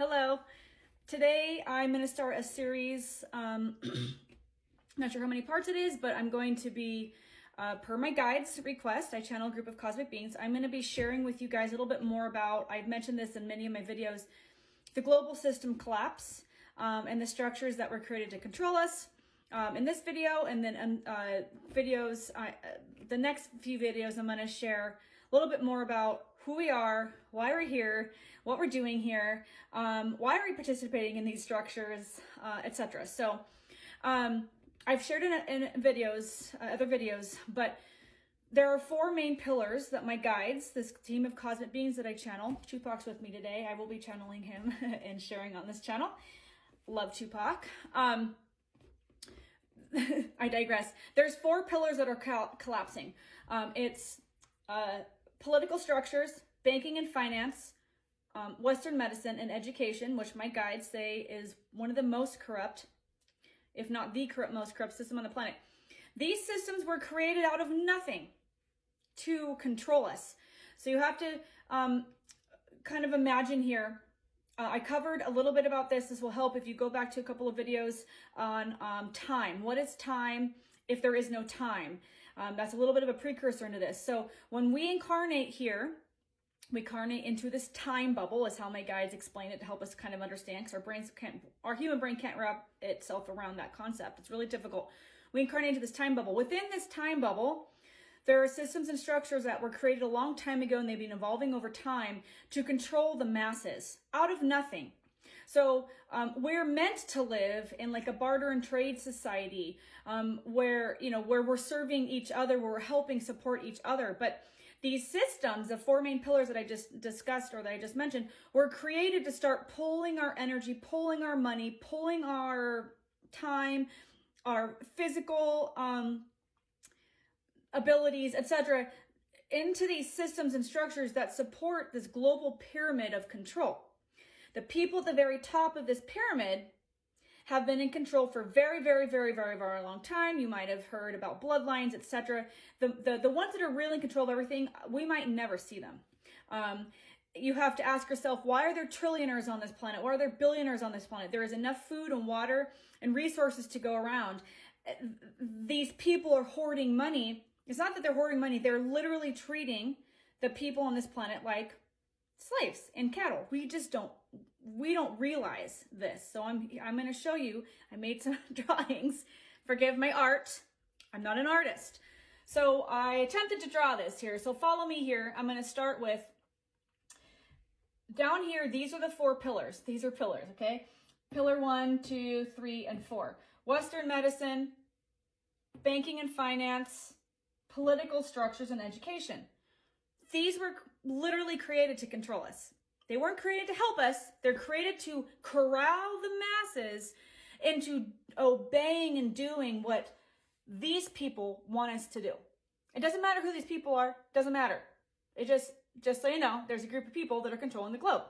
Hello. Today I'm going to start a series. Not sure how many parts it is, but I'm going to be, per my guide's request, I channel a group of cosmic beings. I'm going to be sharing with you guys a little bit more about, I've mentioned this in many of my videos, the global system collapse and the structures that were created to control us. In this video and then the next few videos, I'm going to share a little bit more about who we are, why we're here, what we're doing here, why are we participating in these structures, etc. So I've shared in videos, other videos, but there are four main pillars that my guides, this team of cosmic beings that I channel, Tupac's with me today. I will be channeling him and sharing on this channel. Love Tupac. I digress. There's four pillars that are collapsing. It's political structures, banking and finance, Western medicine, and education, which my guides say is one of the most corrupt, if not the most corrupt system on the planet. These systems were created out of nothing to control us. So you have to kind of imagine here. I covered a little bit about this. This will help if you go back to a couple of videos on time. What is time if there is no time? That's a little bit of a precursor into this. So when we incarnate here, we incarnate into this time bubble, is how my guides explain it to help us kind of understand, because our human brain can't wrap itself around that concept. It's really difficult. We incarnate into this time bubble. Within this time bubble, there are systems and structures that were created a long time ago, and they've been evolving over time to control the masses out of nothing. So we're meant to live in like a barter and trade society where we're serving each other, where we're helping support each other. But these systems, the four main pillars that I just discussed or that I just mentioned, were created to start pulling our energy, pulling our money, pulling our time, our physical abilities, etc., into these systems and structures that support this global pyramid of control. The people at the very top of this pyramid have been in control for very, very, very, very, very long time. You might have heard about bloodlines, etc. The ones that are really in control of everything, we might never see them. You have to ask yourself, why are there trillionaires on this planet? Why are there billionaires on this planet? There is enough food and water and resources to go around. These people are hoarding money. It's not that they're hoarding money. They're literally treating the people on this planet like slaves and cattle. We don't realize this. So I'm going to show you. I made some drawings. Forgive my art. I'm not an artist. So I attempted to draw this here. So follow me here. I'm going to start with down here. These are the four pillars. These are pillars, okay? Pillar 1, 2, 3, and 4. Western medicine, banking and finance, political structures, and education. These were literally created to control us. They weren't created to help us. They're created to corral the masses into obeying and doing what these people want us to do. It doesn't matter who these people are. It doesn't matter. It just so you know, there's a group of people that are controlling the globe.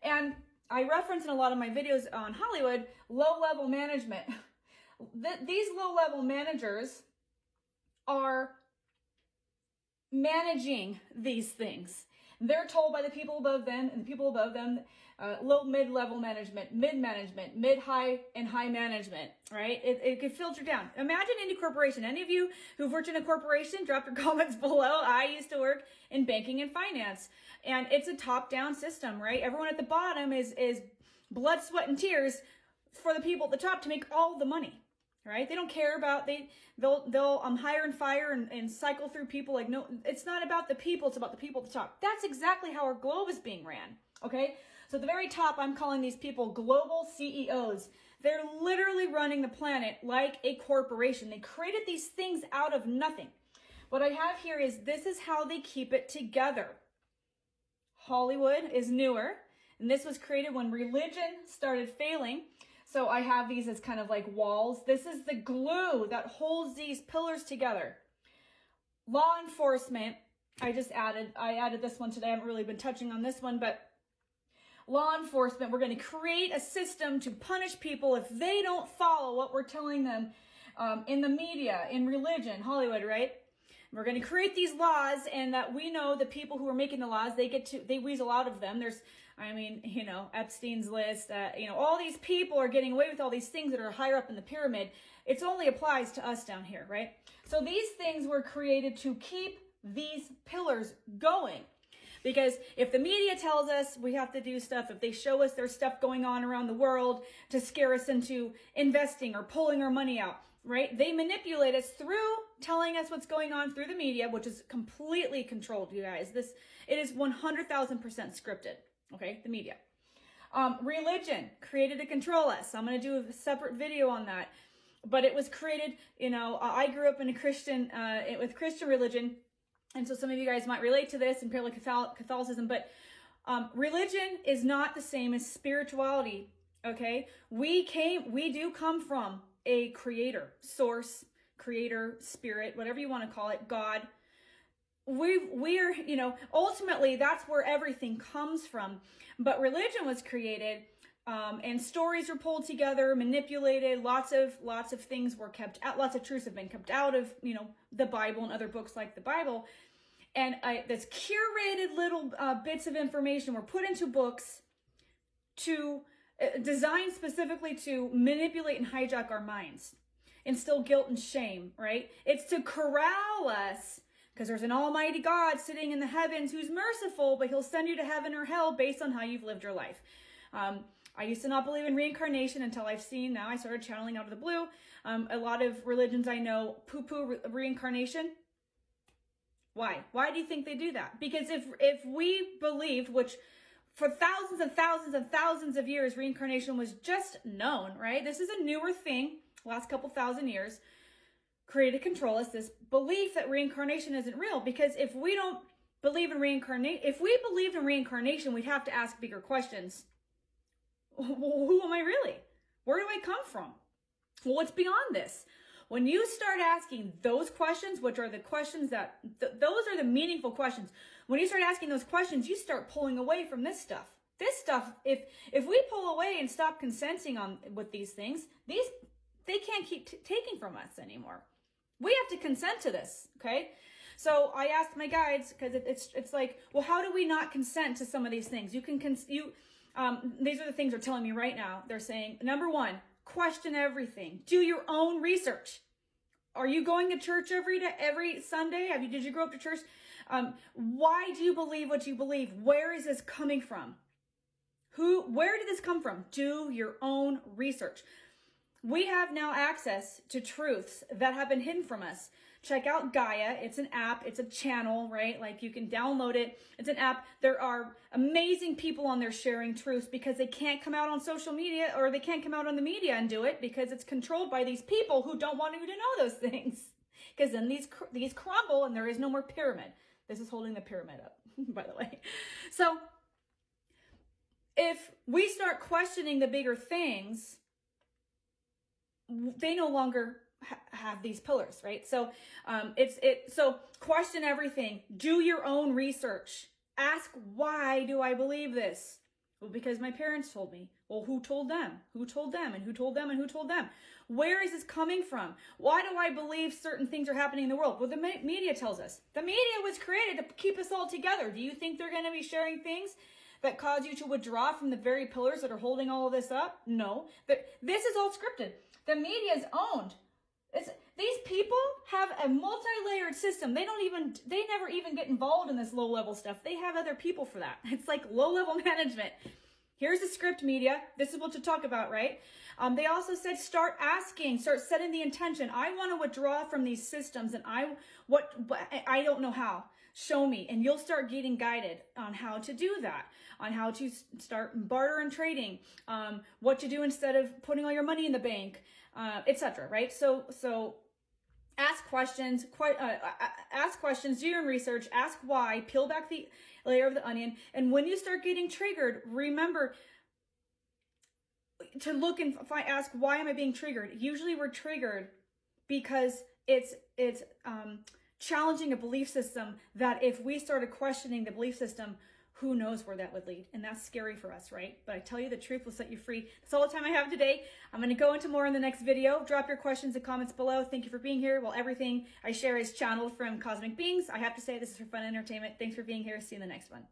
And I reference in a lot of my videos on Hollywood, low-level management. These low-level managers are managing these things. They're told by the people above them and the people above them, low, mid-level management, mid-management, mid-high, and high management, right? It could filter down. Imagine any corporation. Any of you who've worked in a corporation, drop your comments below. I used to work in banking and finance, and it's a top-down system, right? Everyone at the bottom is blood, sweat, and tears for the people at the top to make all the money. Right? They don't care about, they'll hire and fire and cycle through people. Like, no, it's not about the people. It's about the people at the top. That's exactly how our globe is being ran. Okay. So at the very top, I'm calling these people global CEOs. They're literally running the planet like a corporation. They created these things out of nothing. What I have here is, this is how they keep it together. Hollywood is newer, and this was created when religion started failing. So I have these as kind of like walls. This is the glue that holds these pillars together. Law enforcement, I added this one today. I haven't really been touching on this one, but law enforcement, we're going to create a system to punish people if they don't follow what we're telling them in the media, in religion, Hollywood, right? We're going to create these laws, and that we know the people who are making the laws, they weasel out of them. There's I mean, you know, Epstein's list, you know, all these people are getting away with all these things that are higher up in the pyramid. It only applies to us down here, right? So these things were created to keep these pillars going. Because if the media tells us we have to do stuff, if they show us there's stuff going on around the world to scare us into investing or pulling our money out, right? They manipulate us through telling us what's going on through the media, which is completely controlled, you guys. It is 100,000% scripted, okay? The media. Religion created to control us. I'm going to do a separate video on that. But it was created, you know, I grew up in a with Christian religion. And so some of you guys might relate to this and probably Catholicism, but religion is not the same as spirituality, okay? We do come from a creator, source, creator, spirit, whatever you want to call it, God. We're, you know, ultimately that's where everything comes from. But religion was created, and stories were pulled together, manipulated, lots of things were kept out, lots of truths have been kept out of, you know, the Bible and other books like the Bible. And this curated little bits of information were put into books to designed specifically to manipulate and hijack our minds, instill guilt and shame, right? It's to corral us, because there's an almighty God sitting in the heavens who's merciful, but he'll send you to heaven or hell based on how you've lived your life. I used to not believe in reincarnation until I started channeling out of the blue. A lot of religions I know poo-poo reincarnation. Why? Why do you think they do that? Because if we believed, which for thousands and thousands and thousands of years, reincarnation was just known, right? This is a newer thing, last couple thousand years, created to control us, this belief that reincarnation isn't real. Because if we don't believe in reincarnation, if we believed in reincarnation, we'd have to ask bigger questions. Who am I really? Where do I come from? Well, what's beyond this? When you start asking those questions, which are the questions that, those are the meaningful questions. When you start asking those questions, you start pulling away from this stuff. This stuff, if we pull away and stop consenting with these things, they can't keep taking from us anymore. We have to consent to this, okay? So I asked my guides, because it's like, well, how do we not consent to some of these things? These are the things they're telling me right now. They're saying, number one, question everything. Do your own research. Are you going to church every Sunday? Did you grow up to church? Why do you believe what you believe? Where is this coming from? Where did this come from? Do your own research. We have now access to truths that have been hidden from us. Check out Gaia. It's an app. It's a channel, right? Like, you can download it. It's an app. There are amazing people on there sharing truths because they can't come out on social media, or they can't come out on the media and do it because it's controlled by these people who don't want you to know those things. Because then these crumble and there is no more pyramid. This is holding the pyramid up, by the way. So if we start questioning the bigger things, they no longer have these pillars, right? So so question everything. Do your own research. Ask, why do I believe this? Well, because my parents told me. Well, who told them? Who told them? And who told them? And who told them? Where is this coming from? Why do I believe certain things are happening in the world? Well, the media tells us. The media was created to keep us all together. Do you think they're going to be sharing things that cause you to withdraw from the very pillars that are holding all of this up? No. This is all scripted. The media is owned. These people have a multi-layered system. They never even get involved in this low-level stuff. They have other people for that. It's like low-level management. Here's the script, media. This is what to talk about, right? They also said, start asking, start setting the intention. I want to withdraw from these systems, and I don't know how. Show me, and you'll start getting guided on how to do that, on how to start barter and trading, what to do instead of putting all your money in the bank, etc. Right? So ask questions, do your own research, ask why, peel back the layer of the onion, and when you start getting triggered, remember to look and ask, why am I being triggered? Usually we're triggered because it's challenging a belief system that if we started questioning the belief system, who knows where that would lead? And that's scary for us, right? But I tell you, the truth will set you free. That's all the time I have today. I'm going to go into more in the next video. Drop your questions and comments below. Thank you for being here. Well, everything I share is channeled from cosmic beings. I have to say, this is for fun and entertainment. Thanks for being here. See you in the next one.